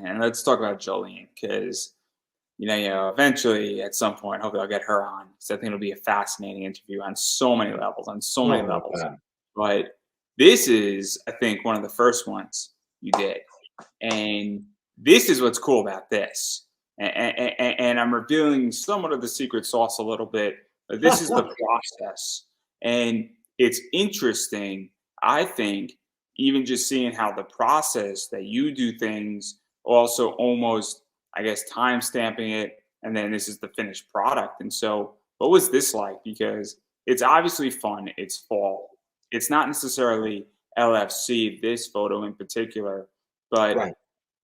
And let's talk about Jolene because eventually at some point, hopefully I'll get her on because I think it'll be a fascinating interview on so many levels, on so many Oh my levels. God. But this is, I think, one of the first ones you did, and this is what's cool about this. And I'm revealing somewhat of the secret sauce a little bit, but this is the process, and it's interesting. I think even just seeing how the process that you do things also almost I guess time stamping it, and then this is the finished product. And so, what was this like? Because it's obviously fun. It's fall. It's not necessarily LFC, this photo in particular, but Right.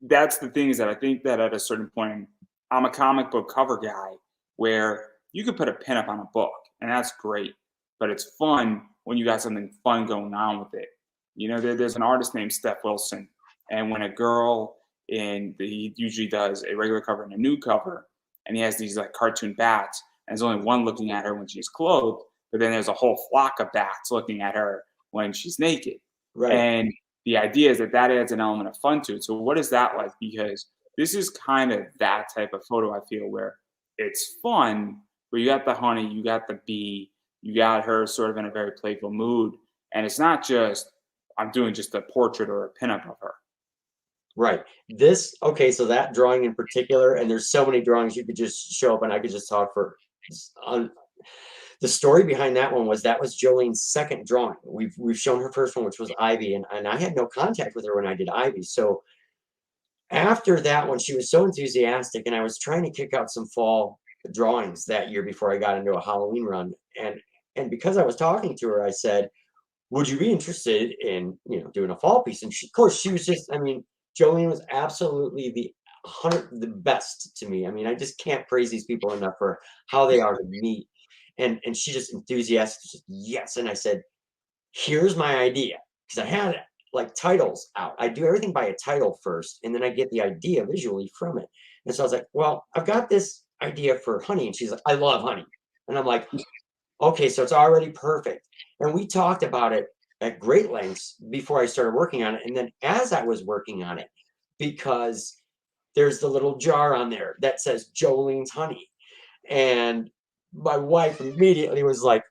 that's the thing is that I think that at a certain point, I'm a comic book cover guy where you could put a pin up on a book, and that's great. But it's fun when you got something fun going on with it. There's an artist named Steph Wilson, and when a girl he usually does a regular cover and a nude cover, and he has these like cartoon bats, and there's only one looking at her when she's clothed, but then there's a whole flock of bats looking at her when she's naked. Right. And the idea is that adds an element of fun to it. So what is that like? Because this is kind of that type of photo I feel where it's fun, where you got the honey, you got the bee, you got her sort of in a very playful mood, and it's not just I'm doing just a portrait or a pinup of her. Right. This, okay, so that drawing in particular, and there's so many drawings you could just show up and I could just talk for on the story behind that one was that was Jolene's second drawing. We've shown her first one, which was Ivy, and I had no contact with her when I did Ivy. So after that one, she was so enthusiastic, and I was trying to kick out some fall drawings that year before I got into a Halloween run. And because I was talking to her, I said, would you be interested in doing a fall piece? And of course she was just, I mean, Jolene was absolutely the best to me. I mean, I just can't praise these people enough for how they are to me. And she just enthusiastic, just yes. And I said, here's my idea, because I had like titles out. I do everything by a title first, and then I get the idea visually from it. And so I was like, well, I've got this idea for honey. And she's like, I love honey. And I'm like, okay, so it's already perfect. And we talked about it at great lengths before I started working on it. And then as I was working on it, because there's the little jar on there that says Jolene's honey. And my wife immediately was like,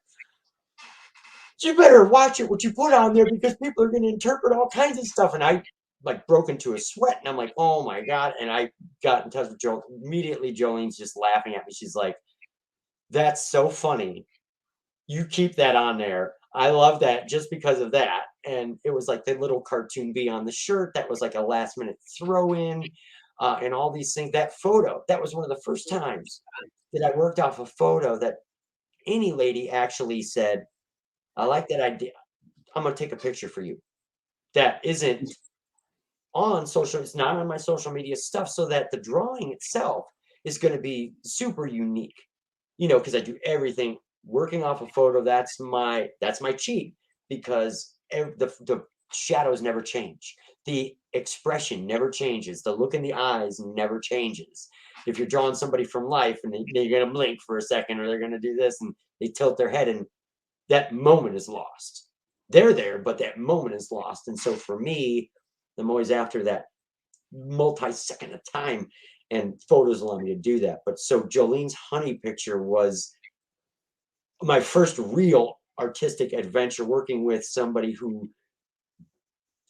you better watch it what you put on there because people are going to interpret all kinds of stuff. And I like broke into a sweat and I'm like, oh my God. And I got in touch with Joe. Immediately, Jolene's just laughing at me. She's like, that's so funny. You keep that on there. I love that just because of that. And it was like the little cartoon bee on the shirt that was like a last minute throw in, and all these things. That photo, that was one of the first times that I worked off a photo that any lady actually said, I like that idea. I'm going to take a picture for you. That isn't on social, it's not on my social media stuff, so that the drawing itself is going to be super unique, because I do everything working off a photo. That's my cheat, because the shadows never change, the expression never changes, the look in the eyes never changes. If you're drawing somebody from life and they're going to blink for a second, or they're going to do this and they tilt their head, and that moment is lost. They're there, but that moment is lost. And so for me, I'm always after that multi-second of time, and photos allow me to do that. But so Jolene's honey picture was my first real artistic adventure, working with somebody who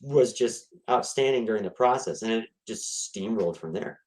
was just outstanding during the process, and it just steamrolled from there.